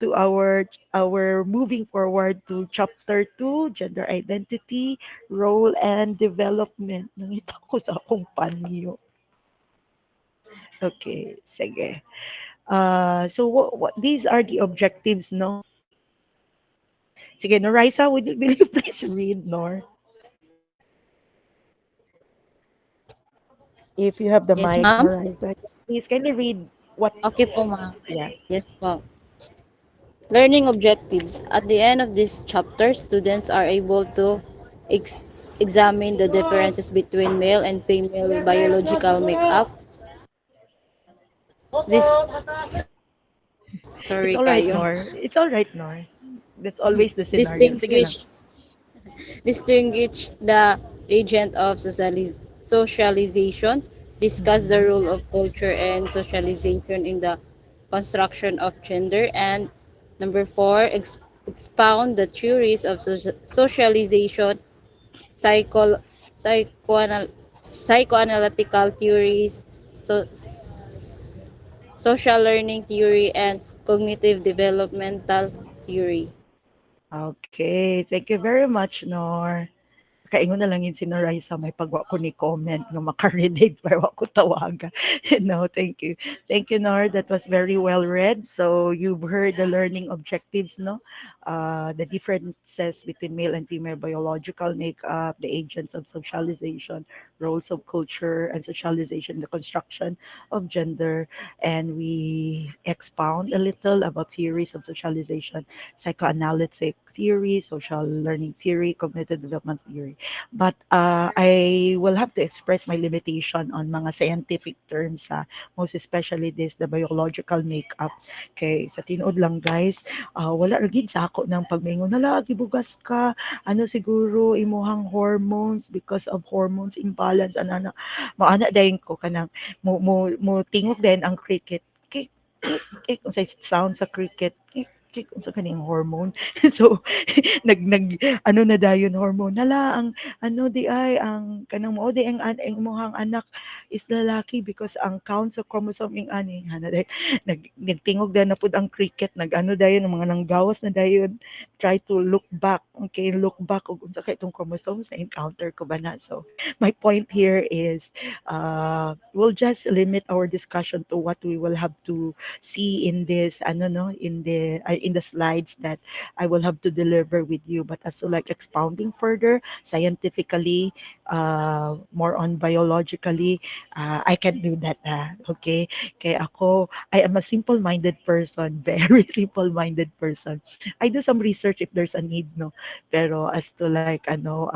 to our moving forward to chapter 2, gender identity, role and development. Nangita ko sa akong panyo. Okay, sige. So what these are the objectives, no? Sige, Norisa, will you please read, Nor? If you have the Yes, mic, ma'am. Norisa, please kindly read what, Okay po, ma'am. yeah. Yes po. Learning objectives. At the end of this chapter, students are able to ex- examine the differences between male and female biological makeup. This, It's sorry all right, kayo. Nor. It's all right, Nor. That's always the scenario. Sige lang. Distinguish distinguish the agent of socialization, discuss the Mhm. role of culture and socialization in the construction of gender, and number four, expound the theories of socialization, psycho, psychoanal, psychoanalytical theories, social learning theory, and cognitive developmental theory. Okay, thank you very much, Nor. Kaingon na lang yun si Narisa may pagwa ko ni comment nga makarelate pero ako tawaga. No, thank you. Thank you, Nor. That was very well read. So you've heard the learning objectives, no? The differences between male and female biological makeup, the agents of socialization, roles of culture and socialization, the construction of gender, and we expound a little about theories of socialization, psychoanalytic theory, social learning theory, cognitive development theory. But I will have to express my limitation on mga scientific terms, most especially this, the biological makeup. Okay, sa tinuod lang guys, wala ra gid sa ako ng pagmingon, hala, gibugas ka, ano siguro, imuhang hormones because of hormones imbalance, ana, maana dayon ko kanang, mo tingog din ang cricket, kik, kik, kik, kung sa sound sa cricket, kik, kik, unsa kaning hormone. So, nag ano na dayon hormone hala ang ano di ay ang kanang mao di ang imong anak is lalaki because ang count sa chromosome ing ani ana day nagtingog na pud ang cricket nag-ano dayon ang mga nanggawas na dayon try to look back, okay, look back ug unsa kay itong chromosomes na encounter ko ba na. So my point here is we'll just limit our discussion to what we will have to see in this ano no in the slides that I will have to deliver with you. But as to like expounding further scientifically, more on biologically, I can do that. Okay? Kaya ako, I am a simple-minded person, very simple-minded person. I do some research if there's a need, no? Pero as to like, ano,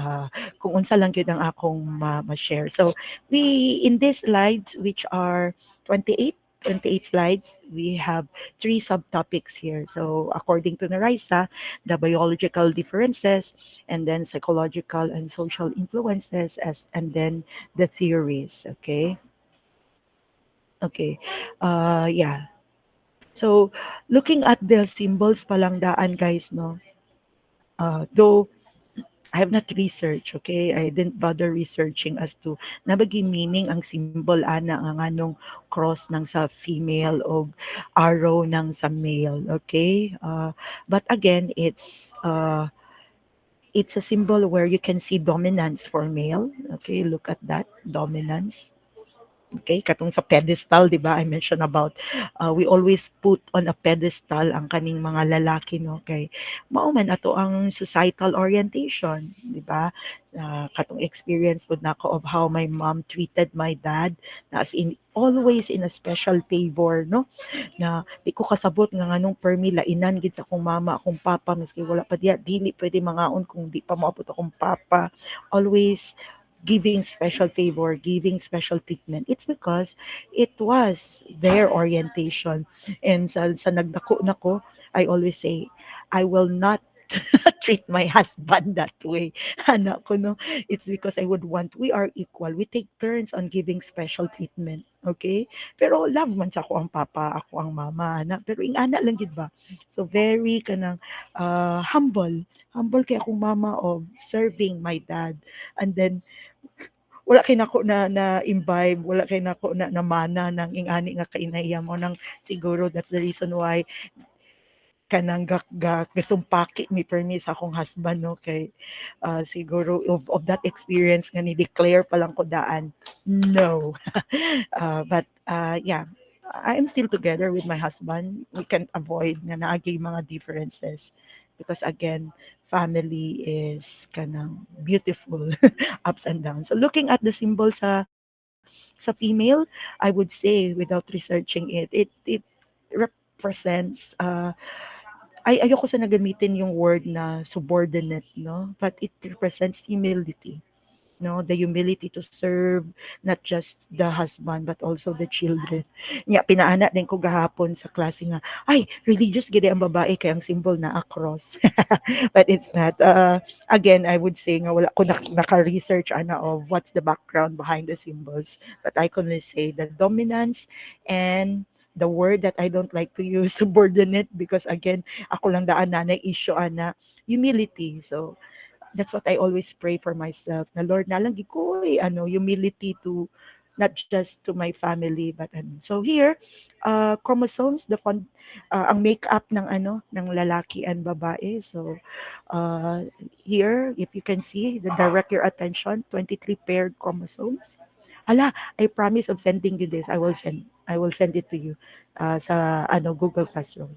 kung unsa lang yun ang akong ma-share. So, in these slides, which are 28, 28 slides, we have three subtopics here. So, according to Narisa, the biological differences, and then psychological and social influences, and then the theories. Okay. Okay. Yeah. So, looking at the symbols palang daan, guys, no? Though I have not researched, okay? I didn't bother researching as to nabaging meaning ang symbol ana ang anong cross ng sa female o arrow ng sa male, okay? But again, it's a symbol where you can see dominance for male. Okay, look at that dominance. Okay, katong sa pedestal, di ba? I mentioned about we always put on a pedestal ang kaning mga lalaki, no? Okay, mao man ato ang societal orientation, di ba? Katong experience pud nako of how my mom treated my dad, na as in always in a special favor, no? Na di ko kasabot nga nganong permi lainan gid sa akong mama, akong papa, maski wala pa diya, dili pwede mangaon kung di pa maabot akong papa. Always giving special favor, giving special treatment. It's because it was their orientation. And sa nagdako nako, I always say, I will not treat my husband that way. Anak ko, no? It's because I would want, we are equal. We take turns on giving special treatment. Okay? Pero love man sa ako ang papa, ako ang mama, anak. Pero ing anak lang gid ba? So very kanang humble. Humble kay akong mama of serving my dad. And then wala kay nako na imbibe, wala kay nako na, na, mana ng ingani nga kainaiya mo nang siguro that's the reason why kanang gasumpaki mi permi sa akong husband no kay siguro of that experience nga ni declare pa lang ko daan no. But yeah, I'm still together with my husband. We can't avoid nga naagay mga differences because again, family is kanang beautiful ups and downs. So looking at the symbol sa female, I would say without researching it represents ayoko sa nagamitin yung word na subordinate, no? But it represents humility, no, the humility to serve not just the husband but also the children. Nya pinaana din ko gahapon sa klase nga ay religious gid ang babae kay ang symbol na a cross. But it's not. Again, I would say nga wala ko naka-research ana of what's the background behind the symbols, but I can only say the dominance and the word that I don't like to use subordinate because again ako lang daan na issue ana humility. So that's what I always pray for myself. Na Lord, nalang ko humility to not just to my family but ano. So here, chromosomes, ang makeup ng ng lalaki and babae. So uh, here, if you can see, direct your attention, 23 paired chromosomes. Hala, I promise of sending you this. I will send it to you sa Google Classroom.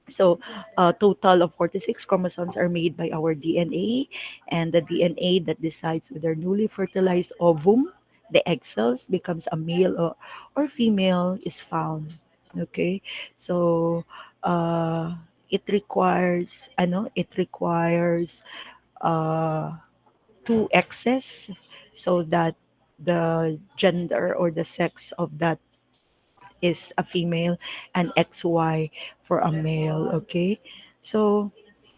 So, a total of 46 chromosomes are made by our DNA, and the DNA that decides whether newly fertilized ovum, the egg cells, becomes a male or female is found. Okay, so it requires uh, two X's so that the gender or the sex of that is a female and XY for a male, okay? So,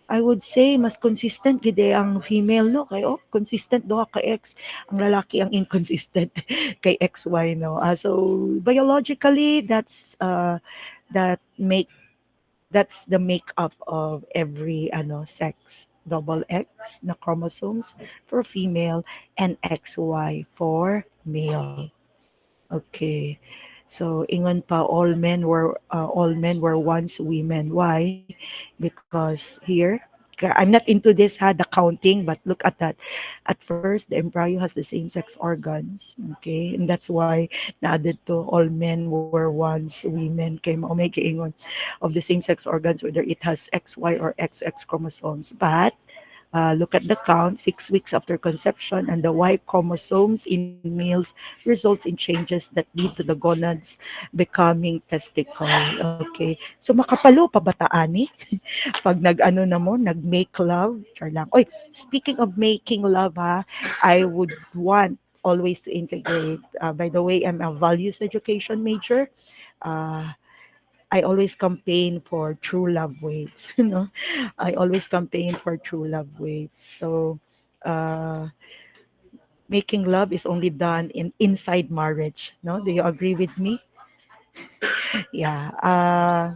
I would say mas consistent gid ang female no kay consistent duha ka X, ang lalaki ang inconsistent kay XY no. So biologically that make that's the makeup of every sex, double X na chromosomes for female and XY for male. Okay. So ingon pa all men were once women. Why? Because here I'm not into this the counting, but look at that. At first, the embryo has the same sex organs. Okay, and that's why na-added to all men were once women. Kay mao may giingon of the same sex organs whether it has XY or XX chromosomes. But look at the count 6 weeks after conception, and the Y chromosomes in males results in changes that lead to the gonads becoming testicle. Okay. So makapalo pa ba ta ani? Pag nag-ano na mo, nag-make love. Char lang. Oy, speaking of making love I would want always to integrate. By the way, I'm a values education major. Uh, I always campaign for true love waits. I always campaign for true love waits. So, uh, making love is only done in inside marriage. No, do you agree with me? Yeah.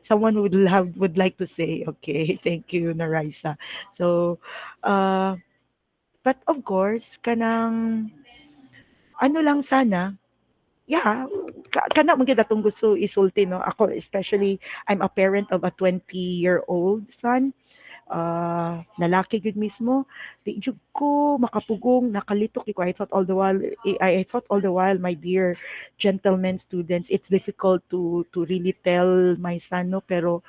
Someone would like to say, okay, thank you, Narisa. So, uh, but of course, kanang ano lang sana, yeah, kana man gyud atong gusto isulti no. Ako especially, I'm a parent of a 20-year-old son. Lalaki gud mismo, di jud ko makapugong nakalitok ko. I thought all the while, my dear gentlemen students, it's difficult to really tell my son no, pero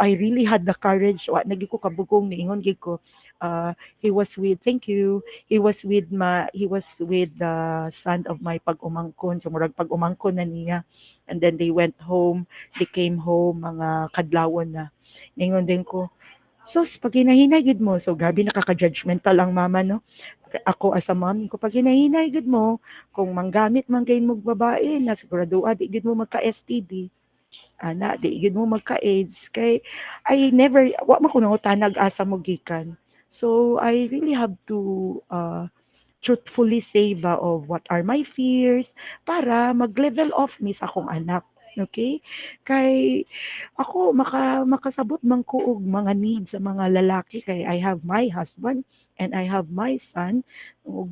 I really had the courage wa nagi ko kabugong niingon gid ko. He was with thank you. He was with the son of my pag-umangkon. So murag pag-umangkon na niya. And then they went home. They came home mga kadlawon na. Ningon din ko, sus, pag hinahinay gud mo, so grabe nakaka-judgmental ang mama no. Ako as a mom, ko pag hinahinay gud mo, kung manggamit man kayo mong babae, na sigurado di gud mo magka-STD, ana, di gud mo magka-AIDS, kay I never, wa man ko nangutanag asa mo gikan. So I really have to truthfully say ba of what are my fears para mag-level off mi sa akong anak. Okay? Kay ako makasabot man ko og mga needs sa mga lalaki kay I have my husband and I have my son ug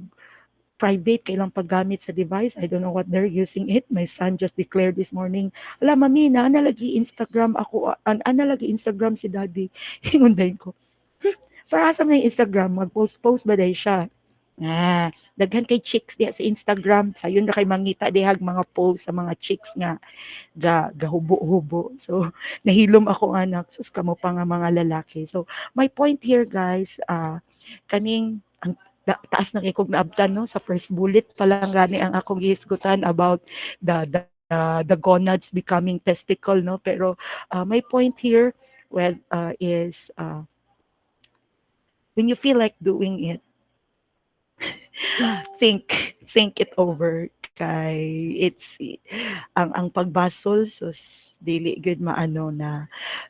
private kailang paggamit sa device. I don't know what they're using it. My son just declared this morning, "Ala mami, naana lagi Instagram ako, ana lagi Instagram si daddy." Hingunday ko, para asa man yung Instagram, mag-post-post ba day siya? Daghan kay chicks diha sa Instagram. Sayon ra kay mangita dihag mga post sa mga chicks nga gahubo-hubo. So, nahilom ako anak, sus kamo pa nga mga lalaki. So, my point here guys, kaning ang taas ng ikog naabtan no sa first bullet pa lang gani ang akong gihisgutan about the gonads becoming testicle no, pero my point here, well, is when you feel like doing it, think it over kay it's ang pagbasol sus dili gud maano na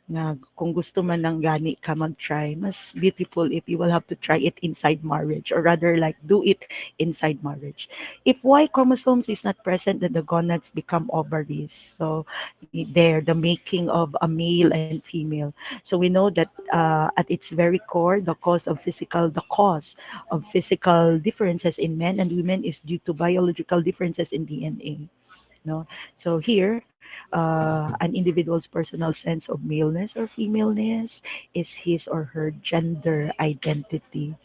nga kung gusto man lang gani ka mag-try, mas beautiful if you will have to try it inside marriage, or rather like do it inside marriage. If Y chromosomes is not present, then the gonads become ovaries. So there, the making of a male and female. So we know that at its very core, the cause of physical differences in men and women is due to biological differences in DNA. No, so here, an individual's personal sense of maleness or femaleness is his or her gender identity.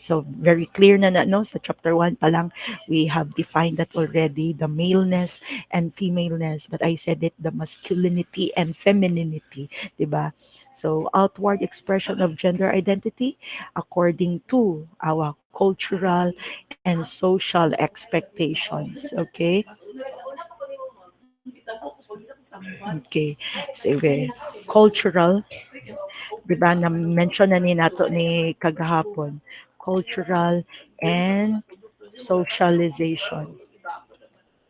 So very clear na no sa chapter 1 pa lang we have defined that already, the maleness and femaleness, but I said it, the masculinity and femininity, 'di ba? So outward expression of gender identity according to our cultural and social expectations. Okay? Okay. Sige. Cultural, 'di ba na-mention na ni nato ni kagahapon. Cultural and socialization.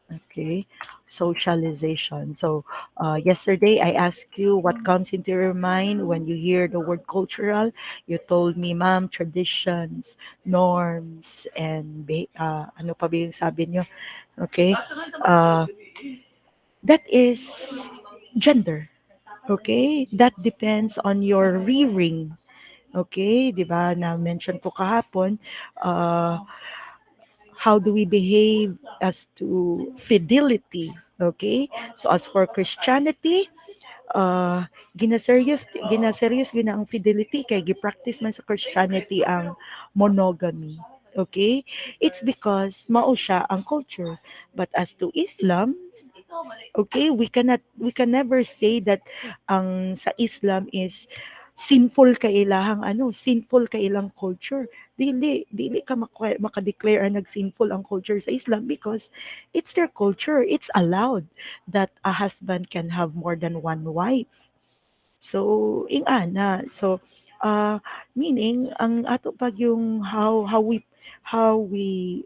Okay. Socialization. So, yesterday I asked you what comes into your mind when you hear the word cultural. You told me, ma'am, traditions, norms, and ano pa ba yung sabi nyo? Okay. Uh, that is gender. Okay? That depends on your rearing. Okay? Di ba? Na-mention ko kahapon, uh, how do we behave as to fidelity. Okay? So as for Christianity, ginaseryos gina ang fidelity kay gi-practice man sa Christianity ang monogamy. Okay? It's because mao siya ang culture. But as to Islam, okay, we can never say that ang sa Islam is sinful kay ilang culture. Dili ka maka-declare ang nag-sinful ang culture sa Islam because it's their culture. It's allowed that a husband can have more than one wife. So, ana. So, meaning ang ato pag yung how we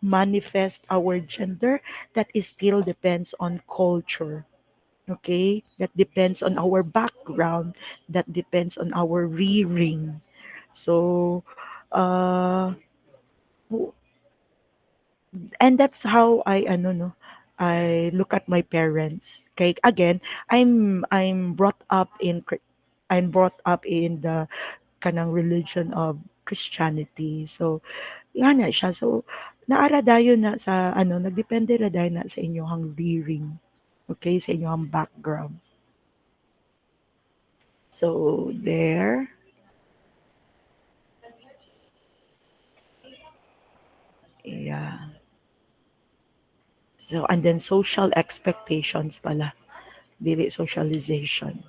manifest our gender, that is still depends on culture. Okay? That depends on our background, that depends on our rearing. So, uh, w- and that's how I look at my parents. Okay, again, I'm brought up in the kanang religion of Christianity. So, nga na siya. So, naara dayon na sa nagdepende ra dayon na sa inyong rearing. Okay, sa inyong background. So, there. Yeah. So, and then social expectations pala. Dili socialization.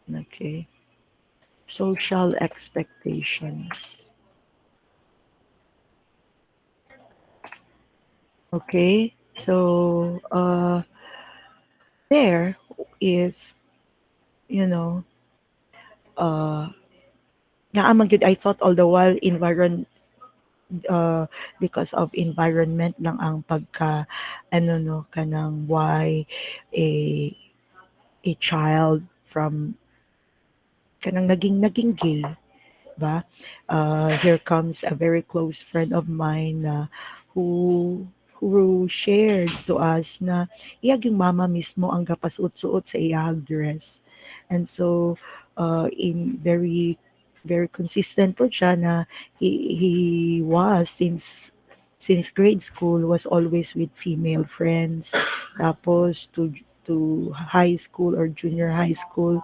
Okay. Social expectations. Okay. So, there, if, you know, uh, naaman gyud I thought all the while uh, because of environment lang ang pagka, no, kanang why a, a child from, kanang naging gay, ba? Here comes a very close friend of mine na who shared to us na iyag yung mama mismo ang gapasuot-suot sa iyang dress. And so, in very very consistent po siya na he was since grade school was always with female friends. Tapos to high school or junior high school,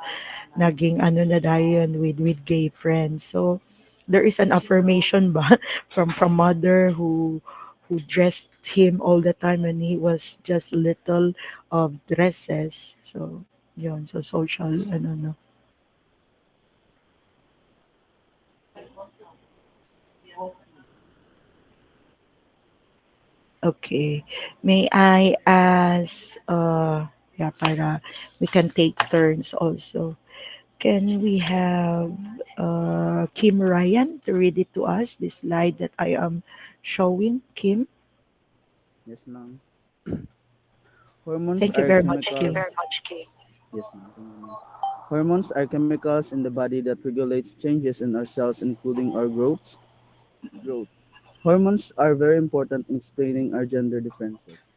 naging ano na dayon with gay friends. So there is an affirmation ba from mother who dressed him all the time when he was just little of dresses. So yun, so social ano no. Okay. May I ask, yeah, para we can take turns also. Can we have Kim Ryan to read it to us, this slide that I am showing? Kim, Yes, ma'am. Hormones thank you are very much, Kim. chemicals. Yes, ma'am. Thank you, ma'am. Hormones are chemicals in the body that regulates changes in our cells, including our growth. Hormones are very important in explaining our gender differences.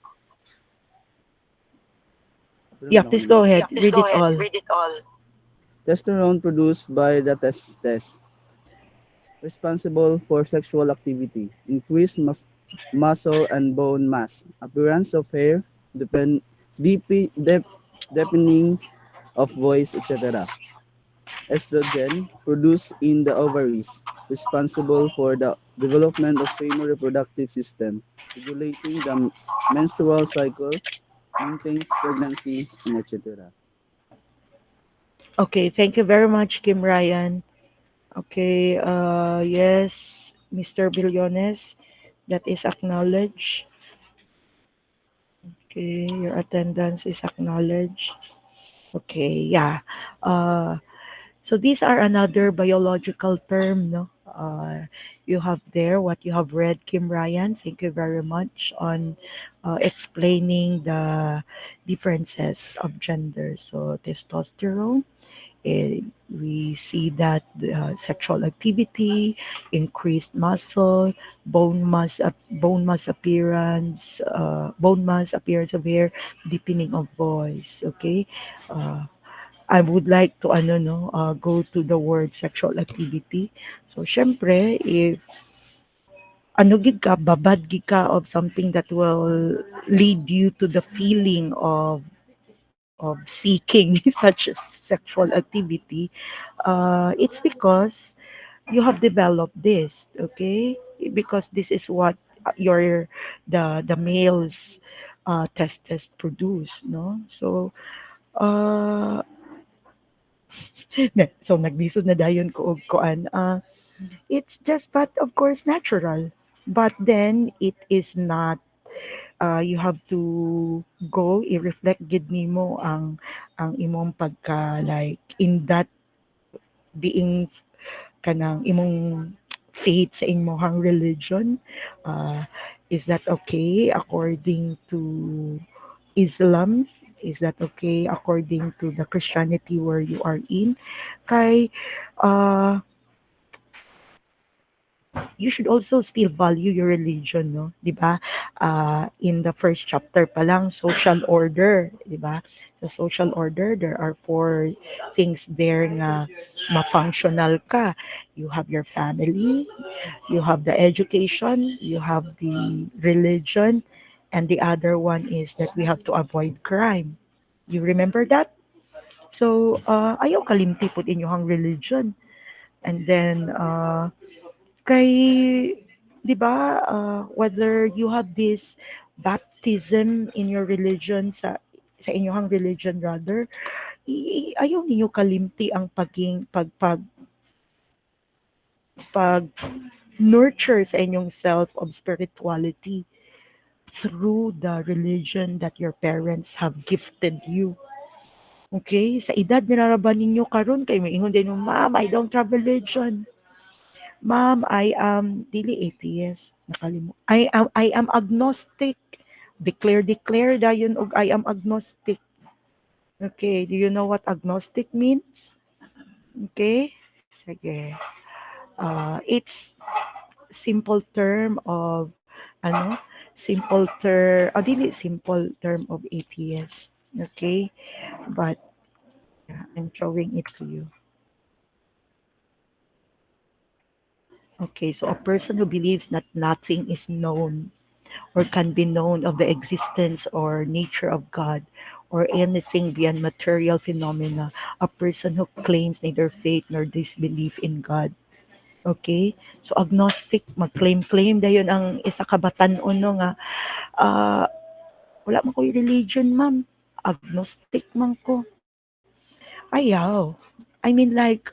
Pwede Yeah, mo lang please akong go i-read? ahead. Read it all. Testosterone produced by the testes, responsible for sexual activity, increased muscle and bone mass, appearance of hair, depend, deepening of voice, etc. Estrogen, produced in the ovaries, responsible for the development of female reproductive system, regulating the menstrual cycle, maintains pregnancy, and etc. Okay, thank you very much, Kim Ryan. Okay, yes, Mr. Billones, that is acknowledged. Okay, your attendance is acknowledged. Okay, yeah. Uh, so these are another biological term, no? You have there what you have read, Kim Ryan. Thank you very much on explaining the differences of gender. So testosterone, we see that sexual activity, increased muscle, bone mass appearance of hair, deepening of voice. Okay, uh, I would like to ano no go to the word sexual activity. So syempre if ano gid ka babad gid ka of something that will lead you to the feeling of seeking such sexual activity, it's because you have developed this, okay? Because this is what your the males testes produce, no? So uh so naglisod na dayon ko og kuan. It's just but of course natural. But then it is not you have to go i-reflect gid nimo ang imong pagka like in that being kanang imong faith sa imong religion. uh, is that okay according to Islam? Is that okay according to the Christianity where you are in? Kay uh, you should also still value your religion, no? 'Di ba? In the first chapter pa lang, social order, 'di ba? Sa social order, there are four things there na ma-functional ka. You have your family, you have the education, you have the religion, and the other one is that we have to avoid crime. You remember that? So, ayaw kalimti pud inyong religion. And then, kay 'di ba, whether you have this baptism in your religion sa inyong religion rather, ayaw ninyo kalimti ang pag nurture sa inyong self of spirituality through the religion that your parents have gifted you. Okay? Sa edad nilaraban ninyo karon kay moingon din mo, "Ma'am, I don't have religion. Ma'am, I am dili atheist, I am agnostic." Declare dayon og I am agnostic. Okay, do you know what agnostic means? Okay? Sige. It's simple term of ano, dili simple term of atheist. Okay? But yeah, I'm showing it to you. Okay, so a person who believes that nothing is known or can be known of the existence or nature of God or anything beyond material phenomena, a person who claims neither faith nor disbelief in God. Okay? So agnostic, mag-claim-claim dayon ang isa ka batan-on no nga ah, wala man ko'y religion ma'am, agnostic man ko. Ayaw. I mean like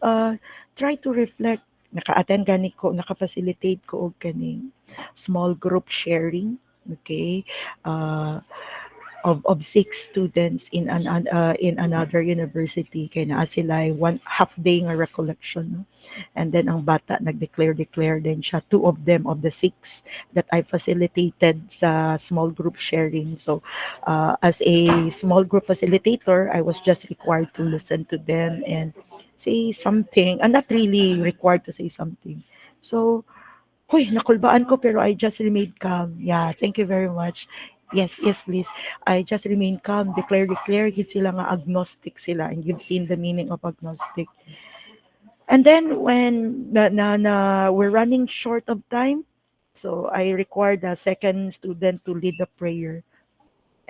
try to reflect, naka-attend gani ko, naka-facilitate ko og kaning small group sharing, okay? Uh, of 6 students in another university kay naa sila one half day nga recollection, no? And then ang bata nag-declare din siya, two of them of the 6 that I facilitated sa small group sharing. So as a small group facilitator, I was just required to listen to them and say something. I'm not really required to say something. So Hoy, nakulbaan ko pero I just remained calm. Yeah, thank you very much. Yes, yes, please. I just remained calm. Declare gid sila nga agnostic sila, and you've seen the meaning of agnostic. And then when we're running short of time, so I required a second student to lead the prayer.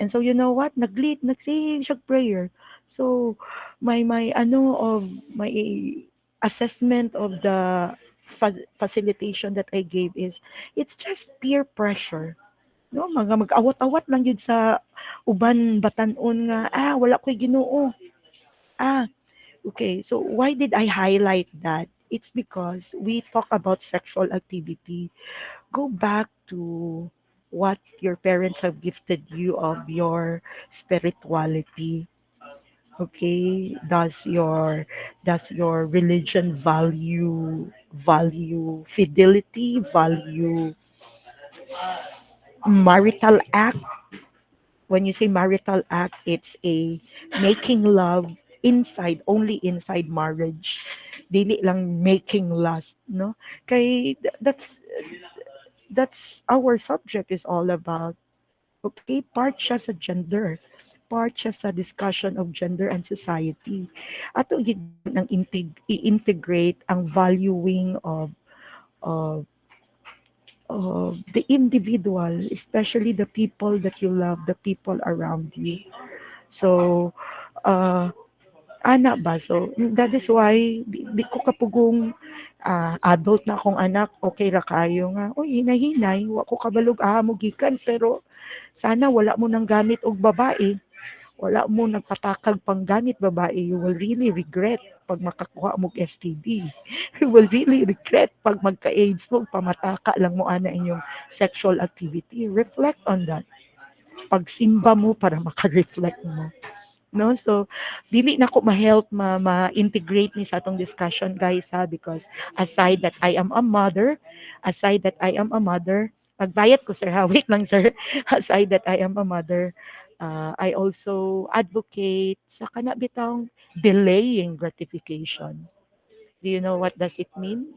And so you know what? Nag-lead, nag-say siya prayer. So my ano of my assessment of the facilitation that I gave is it's just peer pressure. No, mga mag-awat-awat lang yun sa uban batanon nga wala ko'y Ginoo. Ah, okay. So why did I highlight that? It's because we talk about sexual activity. Go back to what your parents have gifted you of your spirituality. Okay, does your religion value fidelity, value marital act? When you say marital act, it's a making love inside, only inside marriage, dili lang making lust, no? Kay that's our subject is all about. Okay, part siya sa gender, part siya sa discussion of gender and society. Ato gid ang i-integrate ang valuing of the individual, especially the people that you love, the people around you. So, uh, ana ba? So, that is why di ko kapugong adult na akong anak, okay ra kayo nga, "Uy, hinay-hinay, wa ko kabalog mo gikan, pero sana wala mo nang gamit og babae, wala mo nagpatakag pang gamit babae, you will really regret pag makakuha mo og STD. You will really regret pag magka-AIDS mo, pamataka lang mo ana inyong sexual activity." Reflect on that. Pagsimba mo para maka-reflect mo. No, so dili na ko ma-help ma-integrate ni sa atong discussion guys ha, because aside that I am a mother, magbayad ko sir ha, wait lang sir. Aside that I am a mother, I also advocate sa kana bitang delaying gratification. Do you know what does it mean?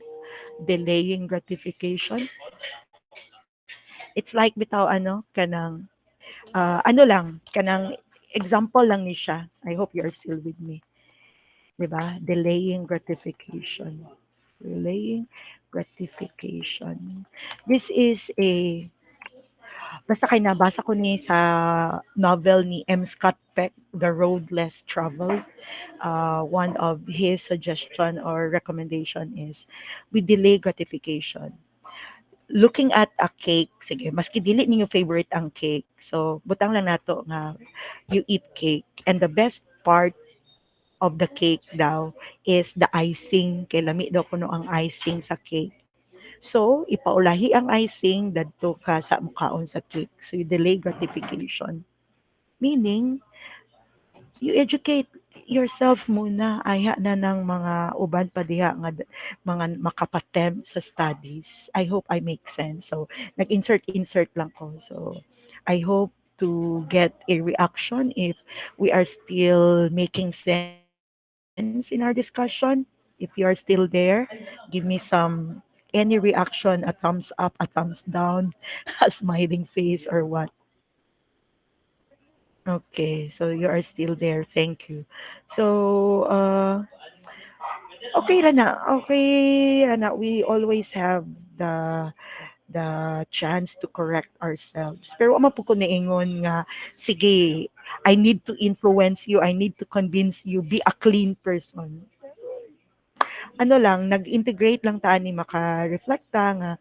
Delaying gratification? It's like bitaw ano kanang ano lang kanang example lang ni siya. I hope you are still with me. 'Di ba? Delaying gratification. Delaying gratification. This is a basta kay nabasa ko ni sa novel ni M. Scott Peck, The Road Less Traveled. One of his suggestion or recommendation is we delay gratification. Looking at a cake, sige, maski dili ninyo favorite ang cake. So, butang lang nato nga you eat cake. And the best part of the cake daw is the icing. Kay lami daw kuno ang icing sa cake. So, ipaulahi ang icing dadto ka sa mukaon sa cake. So, you delay gratification. Meaning, you educate yourself muna. Aya na ng mga uban pa diha nga mga makapatem sa studies. I hope I make sense. So, nag-insert lang ko. So, I hope to get a reaction if we are still making sense in our discussion. If you are still there, give me any reaction, a thumbs up, a thumbs down, a smiling face, or what. Okay, so you are still there. Thank you. So, Okay ra na, okay ra na. We always have the chance to correct ourselves. Pero ama po ko niingon nga, sige, I need to influence you, I need to convince you, be a clean person. Ano lang, nag-integrate lang ta ni maka-reflecta nga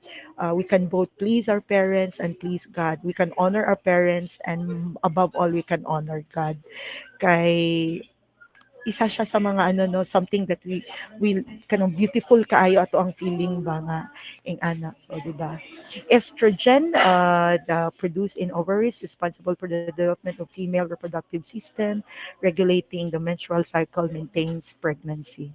we can both please our parents and please God. We can honor our parents and above all, we can honor God. Kay isa siya sa mga ano no something that we kanang beautiful kaayo ato ang feeling ba nga ing anak so di ba estrogen the produced in ovaries responsible for the development of female reproductive system regulating the menstrual cycle maintains pregnancy.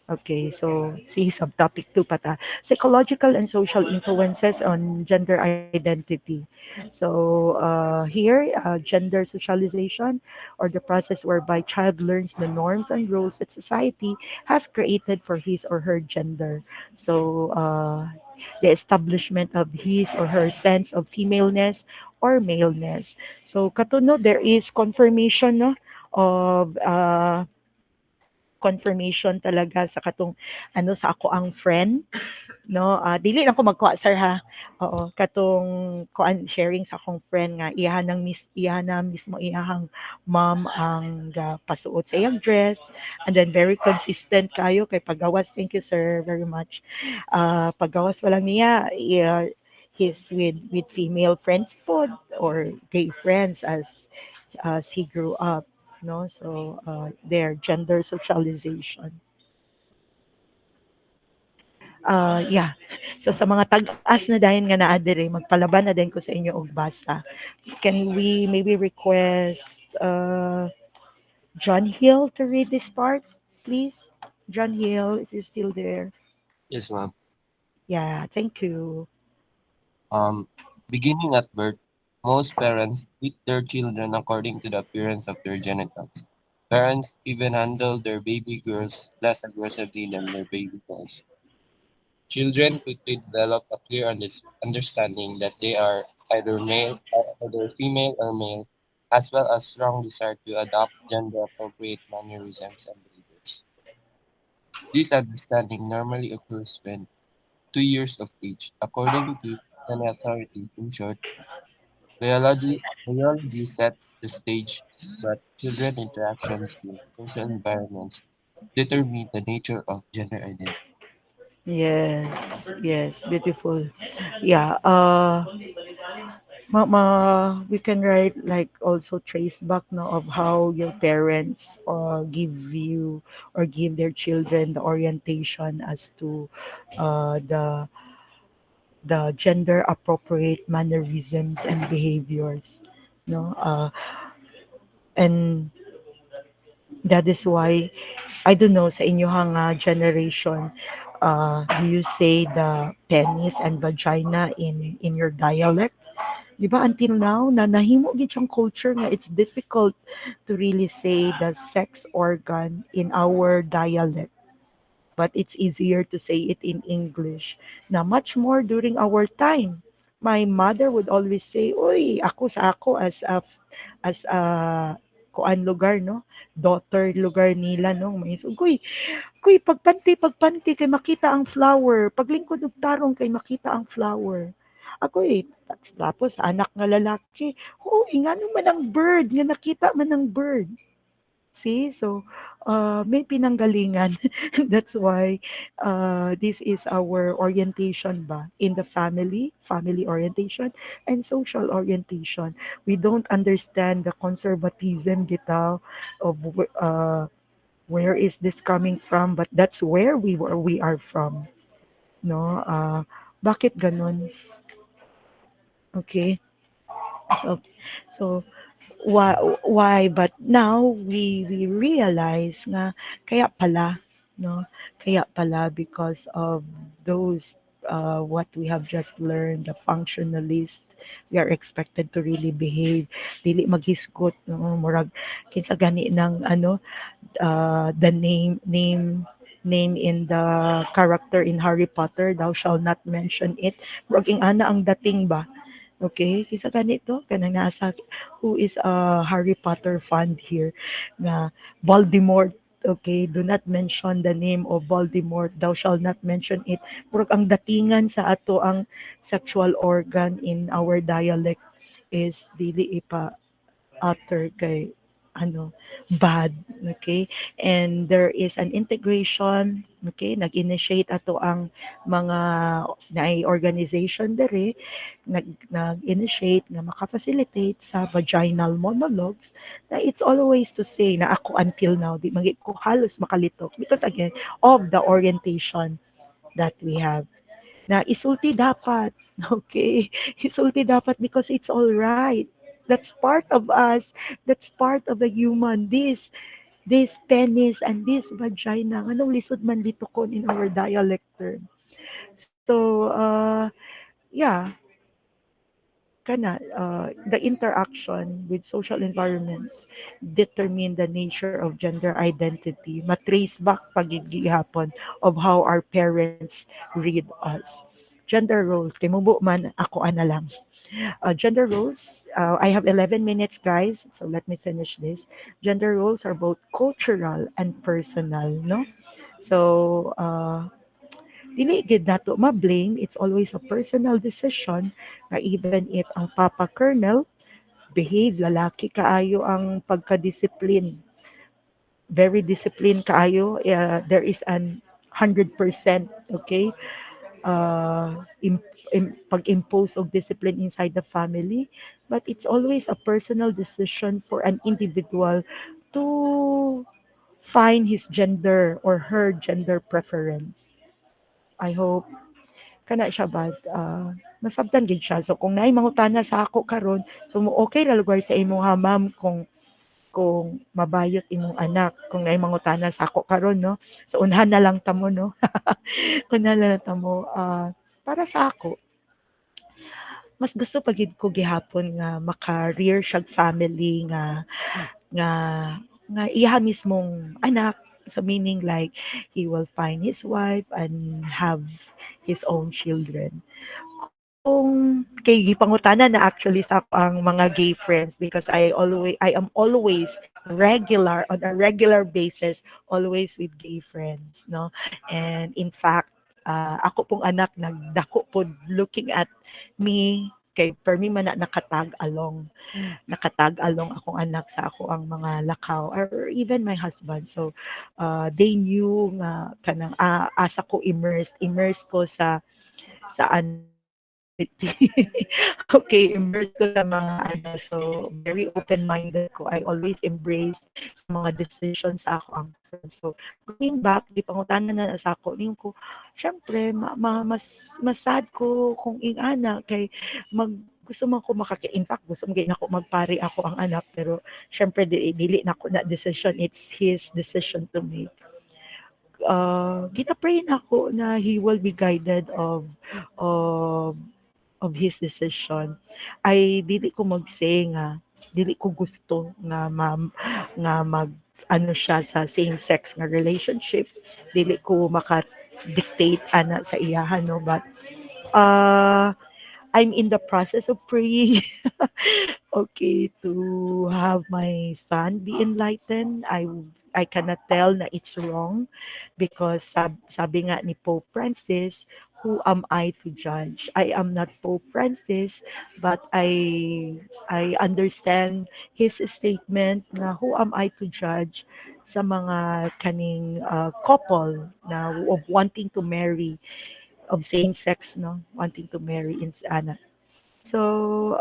Okay, so see subtopic 2 pata. Psychological and social influences on gender identity. So here, gender socialization or the process whereby child learns the norms and rules that society has created for his or her gender. So the establishment of his or her sense of femaleness or maleness. So katuno, there is confirmation no, of confirmation talaga sa katong ano sa ako ang friend no dili lang ko magkuha sir ha oo katong kuan sharing sa akong friend nga iyahan na mismo iyahang mom ang pasuot sa iyang dress and then very consistent kayo kay pagawas thank you sir very much pagawas pa lang niya he's with female friends po or gay friends as he grew up no so their gender socialization yeah so sa mga tag-as na dayon nga naa diri magpalaban na din ko sa inyo og basa can we maybe request John Hill to read this part please John Hill if you're still there Yes, ma'am. yeah thank you Um, Beginning at birth, most parents treat their children according to the appearance of their genitals. Parents even handle their baby girls less aggressively than their baby boys. Children quickly develop a clear understanding that they are either female or male, as well as strong desire to adopt gender-appropriate mannerisms and behaviors. This understanding normally occurs when 2 years of age, according to an authority. In short, biology set the stage, but children interactions with social environments determine the nature of gender identity. yes yes beautiful yeah we can write like also trace back no of how your parents give you or give their children the orientation as to the gender appropriate mannerisms and behaviors no and that is why I don't know sa inyohang generation do you say the penis and vagina in your dialect. 'Di ba until now na nahimo gid siyang culture nga it's difficult to really say the sex organ in our dialect, but it's easier to say it in English. Na much more during our time. My mother would always say, "Uy, ako sa ako as a kuan lugar no, daughter lugar nila no." May uy, kuy pagpanti kay makita ang flower, paglingkod og tarong kay makita ang flower. Ako tapos anak nga lalaki, oo, ingano man ang bird, nga nakita man ang bird. See, so may pinanggalingan. That's why this is our orientation ba in the family orientation and social orientation. We don't understand the conservatism dito of where is this coming from, but that's where we are from. No, bakit ganun? Okay, so so why but now we realize nga kaya pala no kaya pala because of those what we have just learned the functionalist we are expected to really behave dili maghisgot no murag kinsa gani ng ano the name in the character in Harry Potter thou shall not mention it murag ing ana ang dating ba. Okay, kisa ganito kanang nasa who is a Harry Potter fan here nga Voldemort okay? Do not mention the name of Voldemort. Thou shall not mention it. Murag ang datingan sa ato ang sexual organ in our dialect is dili ipa utter kay ano bad, okay, and there is an integration, okay, nag-initiate ato ang mga naay organization dere nag-initiate nga maka-facilitate sa vaginal monologues na it's always to say na ako until now di magi ko halos makalitok because again of the orientation that we have na isulti dapat. Okay? Isulti dapat because it's all right. That's part of us. That's part of the human. This penis and this vagina. Anong lisod man dito kon in our dialect term. So, yeah, the interaction with social environments determine the nature of gender identity. Matrace back pagigihapon of how our parents read us. Gender roles, kay mubo man ako ana lang. Gender roles, I have 11 minutes, guys, so let me finish this. Gender roles are both cultural and personal, no? So, dili gid nato ma-blame, it's always a personal decision na even if ang Papa Colonel behave lalaki kaayo ang pagka-discipline, very disciplined kaayo, there is an 100%, okay, pag-impose of discipline inside the family, but it's always a personal decision for an individual to find his gender or her gender preference. I hope kana siya bad, masabtan gid siya. So kung naay mangutana sa ako karon, so okay ra lugay sa imong ma'am kung mabayot imong anak. Kung naay mangutana sa ako karon, no. So unhan na lang ta mo, no. Unhan na lang ta mo, para sa ako, mas gusto pa gid ko gihapon nga maka-rear siya family nga nga iya mismong anak. So meaning like he will find his wife and have his own children. Kung kay gipangutana na actually sa ako ang mga gay friends because I am always regular on a regular basis always with gay friends, no. And in fact, ako pong anak nagdako pod looking at me kay permi man na nakatag along akong anak sa ako ang mga lakaw or even my husband. So they knew nga kanang asa ko immersed ko sa ano community. Okay, immersed ko sa mga ano, so very open-minded ko. I always embrace sa mga decisions sa ako ang friends. So going back, di pangutana na sa ako, ning ko, syempre, mas sad ko kung ing ana kay gusto man ko in fact gusto man gyud ako magpari ako ang anak pero syempre dili na ko na decision, it's his decision to make. Gina-pray na ako na he will be guided of his decision. Ay dili ko mag-say nga dili ko gusto nga mag ano siya sa same-sex nga relationship. Dili ko maka-dictate ana sa iyahan, no, but uh, I'm in the process of praying. Okay, to have my son be enlightened. I cannot tell na it's wrong because sabi nga ni Pope Francis, who am I to judge? I am not Pope Francis, but I understand his statement na who am I to judge sa mga kaning couple na of wanting to marry of same sex, no, wanting to marry in ana. So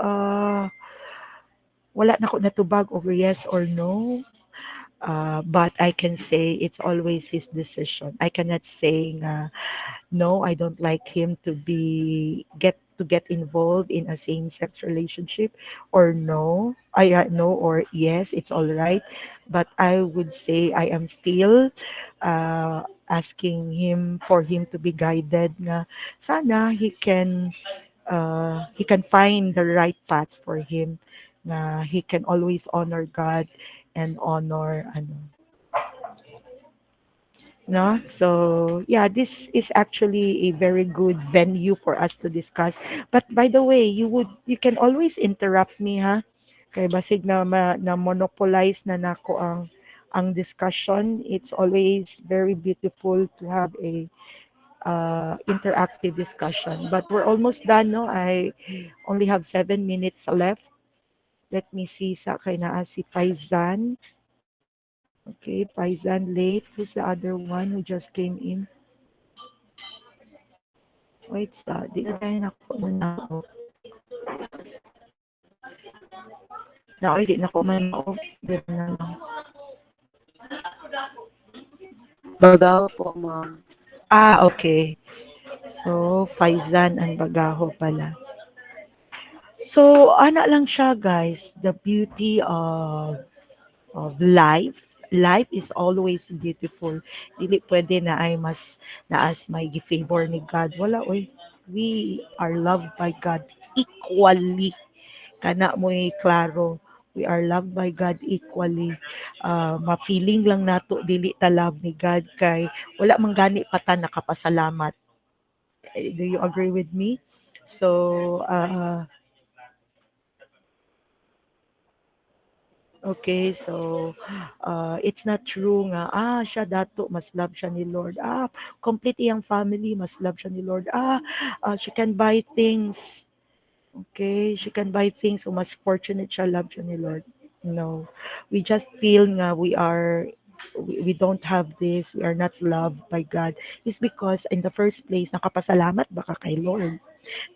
wala na ko natubag over yes or no. But I can say it's always his decision. I cannot say nga, no, I don't like him to get involved in a same-sex relationship, or no, no, or yes, it's all right. But I would say I am still asking him for him to be guided nga sana he can find the right path for him na he can always honor God and honor ano, no. So yeah, this is actually a very good venue for us to discuss, but by the way, you can always interrupt me, ha, kay basig na monopolize na nako ang discussion. It's always very beautiful to have a interactive discussion. But we're almost done, no? I only have 7 minutes left. Let me see sa kay naa si Faizan. Okay, Faizan late. Who's the other one who just came in? Wait, di na tayo nako na ako. Na, di na ko man ako. Di na lang. Bagaw po, ma'am. Okay. So, Faizan and Bagaho pala. So, ana lang siya, guys. The beauty of life. Life is always beautiful. Dili pwede na ay mas naas may gi-favor ni God. Wala, oy. We are loved by God equally. Kana mo klaro. We are loved by God equally. Ma-feeling lang nato dili ta love ni God kay wala man gani pa ta nakapasalamat. Do you agree with me? So, okay, so it's not true nga, siya dato, mas love siya ni Lord. Complete iyang family, mas love siya ni Lord. She can buy things. Okay, she can buy things, so mas fortunate siya, love siya ni Lord. No, we just feel nga we don't have this, we are not loved by God. It's because in the first place, nakapasalamat ba ka kay Lord?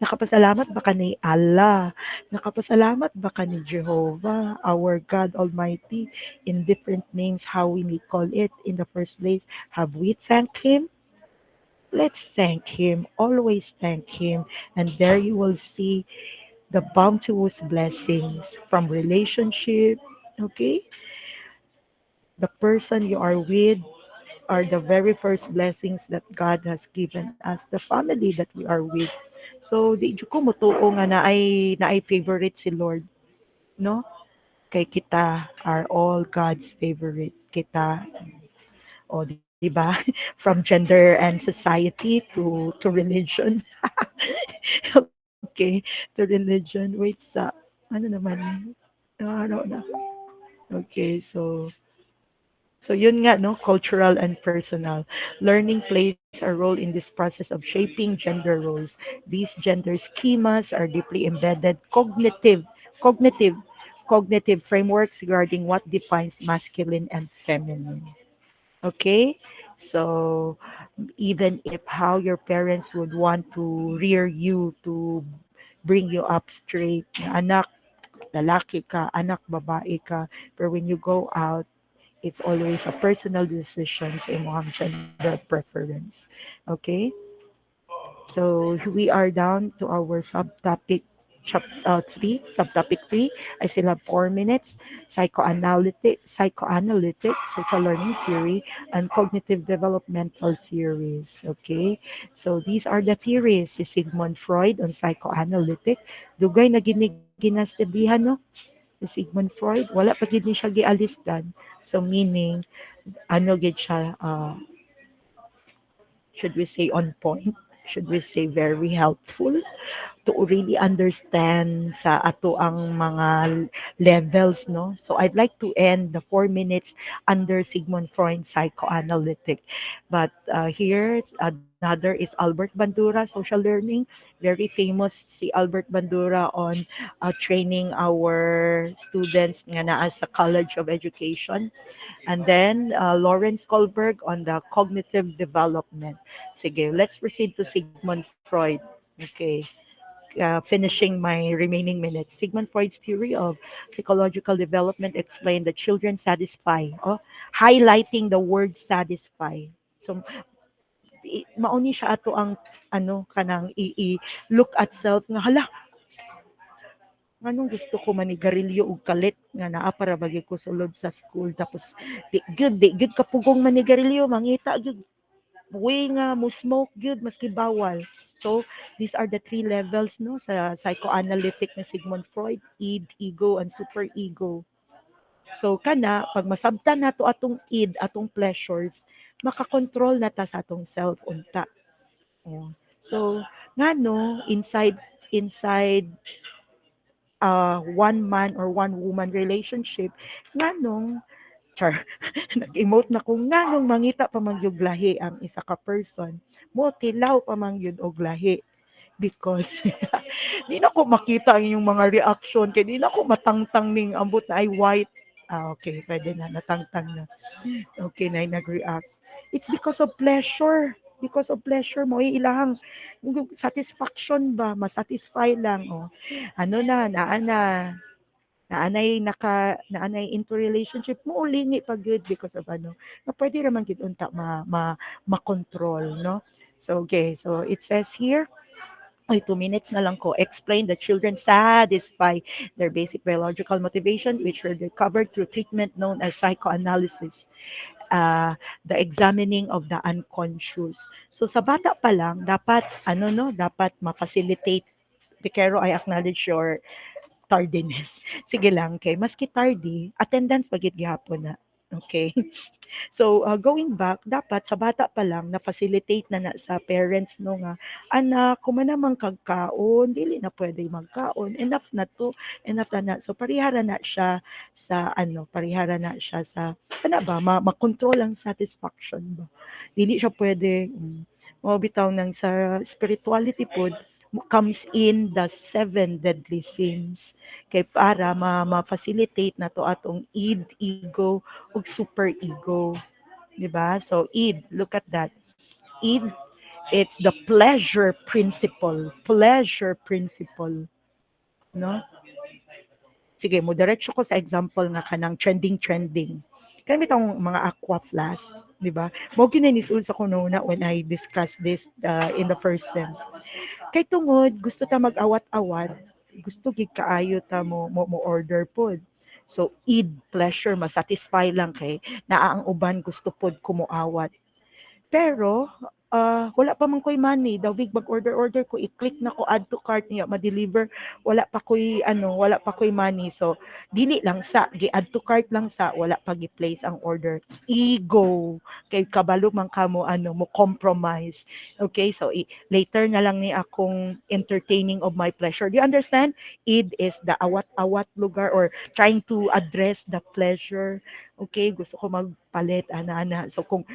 Nakapasalamat ba ka ni Allah? Nakapasalamat ba ka ni Jehovah, our God Almighty, in different names, how we may call it in the first place? Have we thanked Him? Let's thank Him. Always thank Him. And there you will see the bounteous blessings from relationship. Okay? The person you are with are the very first blessings that God has given us, the family that we are with. So, di jud ko mutuo nga na ay favorite si Lord, no? Kay kita are all God's favorite. Kita, o di ba? From gender and society to religion. Okay, to religion. Wait sa, ano naman? Ano na? Okay, so yun nga, no, cultural and personal. Learning plays a role in this process of shaping gender roles. These gender schemas are deeply embedded cognitive, cognitive frameworks regarding what defines masculine and feminine. Okay? So even if how your parents would want to rear you to bring you up straight, na anak, lalaki ka, anak, babae ka, pero when you go out, it's always a personal decision sa imong gender preference. Okay? So we are down to our subtopic 3. I still have 4 minutes. Psychoanalytic, social learning theory, and cognitive developmental theories. Okay? So these are the theories. Si Sigmund Freud on psychoanalytic. Dugay na ginastudihan, no? Si Sigmund Freud, wala pa gid ni siya gialisdan. So meaning, ano gid siya, should we say on point? Should we say very helpful to really understand sa ato ang mga levels, no? So I'd like to end the 4 minutes under Sigmund Freud psychoanalytic. But here, another is Albert Bandura, social learning. Very famous si Albert Bandura on training our students nga naa sa College of Education. And then Lawrence Kohlberg on the cognitive development. Sige, let's proceed to Sigmund Freud. Okay. Finishing my remaining minutes. Sigmund Freud's theory of psychological development explained that children satisfy, highlighting the word satisfy. So, mauni siya ato ang ano kanang look at self nga hala nganong gusto ko manigarilyo og kalit nga naa para bagi ko sulod sa school tapos di good kapugong manigarilyo mangita gyud way nga mo smoke gyud maski bawal. So these are the 3 levels, no, sa psychoanalytic na Sigmund Freud: id, ego, and super ego. So kana pag masabtan nato atong id, atong pleasures, makakontrol na ta sa atong self unta. Oh. So ngano inside one man or one woman relationship, nganong char, nag-emote na kung nganong mangita pa man yung lahi ang isa ka person. Mo tilaw pa man yun og lahi because di na ko makita ang inyong mga reaction kay di na ko matangtang ning ambot na ay white. Okay, pwede na natangtang na. Okay na nag-react. It's because of pleasure. Because of pleasure mo, ilahang satisfaction ba, masatisfy lang. Oh. Ano na, naanay into relationship mo ulingi pa good because of ano na pwede raman gid unta ma-control no. So okay, so it says here, ay 2 minutes na lang ko, explain that children satisfy their basic biological motivation which were recovered through treatment known as psychoanalysis, the examining of the unconscious. So sa bata pa lang dapat ano no, dapat ma-facilitate. Pero I acknowledge your tardiness. Sige lang, okay. Maski tardy, attendance pagit gihapon na. Okay. So, going back, dapat sa bata pa lang na-facilitate na sa parents no nga, anak, kung man namang kagkaon, dili na pwede magkaon. Enough na to, enough na na. So, parihara na siya sa ano, parihara na siya sa, ano ba, makontrol ang satisfaction ba. Dili siya pwede, mabitaw ng sa spirituality po, comes in the 7 deadly sins kay para ma-facilitate na to atong id, ego, ug super ego. 'Di ba? So id, look at that. Id, it's the pleasure principle. Pleasure principle, no? Sige, mo diretso ko sa example nga kanang trending. Kaya itong mga aqua flask, 'di ba? Mo ginanisul sa kuno na when I discuss this in the first sem. Kay tungod gusto ta mag-awat-awat, gusto gid kaayo ta mo order pod. So id pleasure masatisfy lang kay naa ang uban gusto pod kumuawat. Pero, wala pa man ko'y money, dawig mag-order-order ko, i-click na ko add to cart niya, ma-deliver, wala pa ko'y money. So, dili lang sa, gi-add to cart lang sa, wala pa gi-place ang order. Ego, kay kabalo man ka mo, mo compromise. Okay, so later na lang ni akong entertaining of my pleasure. Do you understand? Id is the awat-awat lugar or trying to address the pleasure. Okay, gusto ko magpalit, ana-ana. So, kung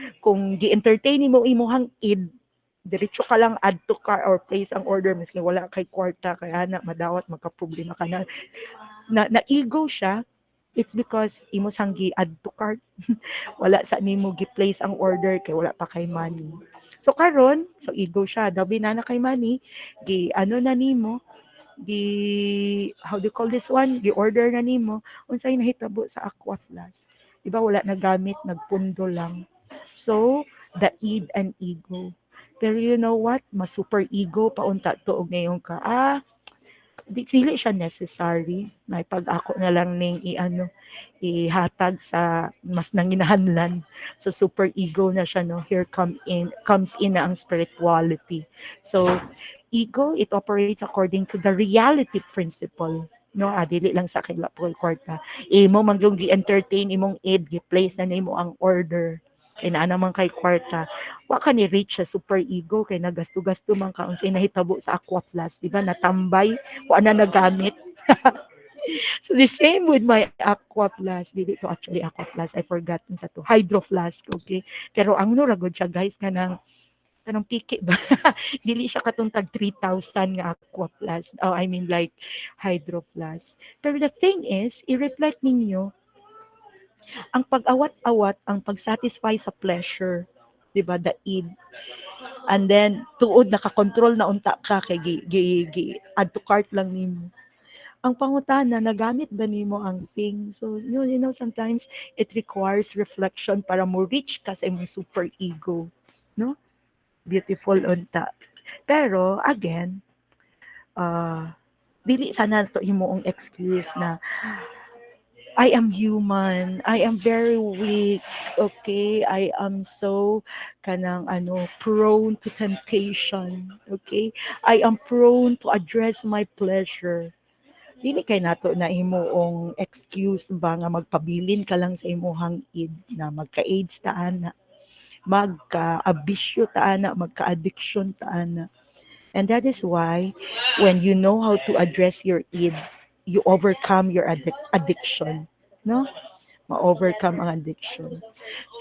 gi-entertain mo imuhang id, diretso ka lang add to cart or place ang order miski wala kay kwarta kay ana madawat magka-problema ka na ego siya. It's because imo sang gi-add to cart. Wala sa nimo gi-place ang order kay wala pa kay money. So karon, so ego siya, dabi na kay money, gi ano na nimo, how do you call this one? Gi-order na nimo, unsay nahitabo sa aqua flask. Diba wala nagamit, nagpundo lang. So, the id and ego. Pero you know what? Mas super ego paunta to og ngayon ka. Dili siya necessary. May pag ako na lang ning ihatag sa mas nanginahanglan. So super ego na siya no. Here comes in na ang spirituality. So ego, it operates according to the reality principle. No, dili lang sa kay kwarta. Imo man yung gi-entertain imong id, gi-place na nimo ang order. Kay naa naman kay kwarta, wa ka ni reach sa super ego kay nagasto-gasto man ka unsay nahitabo sa aqua flask, di ba? Natambay, wa na nagamit. So the same with my aqua flask. Dili to actually aqua flask, I forgot sa to. Hydro flask, okay? Pero ang nuragod siya guys kanang tiki ba? Dili siya katong tag 3,000 nga aqua flask. Oh, I mean like hydro flask. Pero the thing is, i-reflect ninyo ang pag-awat-awat, ang pag-satisfy sa pleasure, 'di ba? The id. And then tuod nakakontrol na unta ka kay add to cart lang nimo. Ang pangutana, nagamit ba nimo ang thing? So, you know, sometimes it requires reflection para mo reach ka sa imong super ego. No? Beautiful unta. Pero, again, dili sana to himuong excuse na I am human. I am very weak. Okay? I am so prone to temptation. Okay? I am prone to address my pleasure. Dili kay nato na himuong excuse ba nga magpabilin ka lang sa imuhang id na magka-AIDS ta ana, magka-abisyo ta ana, magka-addiction ta ana. And that is why when you know how to address your id, you overcome your addiction, no? ma-overcome ang addiction.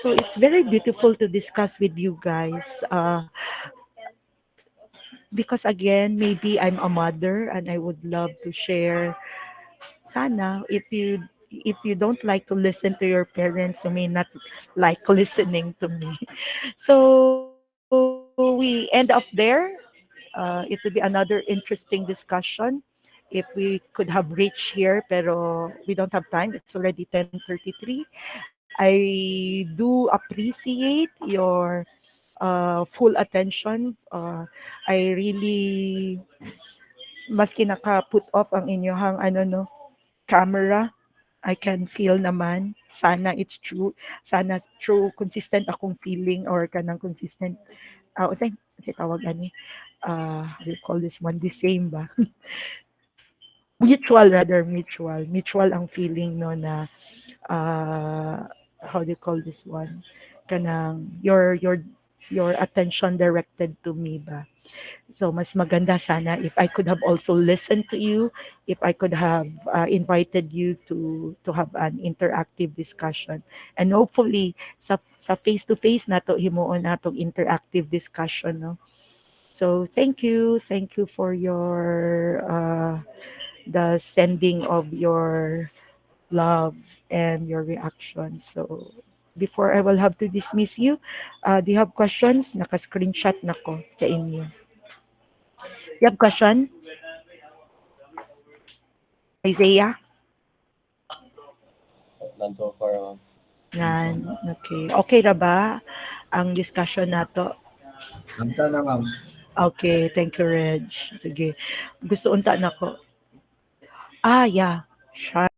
So it's very beautiful to discuss with you guys. Because again, maybe I'm a mother and I would love to share. Sana, if you don't like to listen to your parents, you may not like listening to me. So we end up there. It will be another interesting discussion if we could have reached here, pero we don't have time. It's already 10:33. I do appreciate your full attention. I really, maski naka-put off ang inyong camera, I can feel naman. Sana it's true. Sana true, consistent akong feeling or kanang consistent. Thank, tawag ani. How do you call this one? The same ba? Mutual rather, mutual. Mutual ang feeling no na how do you call this one? Kanang your attention directed to me ba? So mas maganda sana if I could have also listened to you, if I could have invited you to have an interactive discussion. And hopefully sa face to face nato himuon natong interactive discussion no. So thank you for your the sending of your love and your reaction. So before I will have to dismiss you, do you have questions? Naka-screenshot na ko sa inyo. You have question? Isaiah? None so far, ma'am. Yan. Okay. Okay ra ba ang discussion nato? Samta na, ma'am. Okay. Thank you, Reg. Sige. Gusto unta na ko. Yeah. Sharp.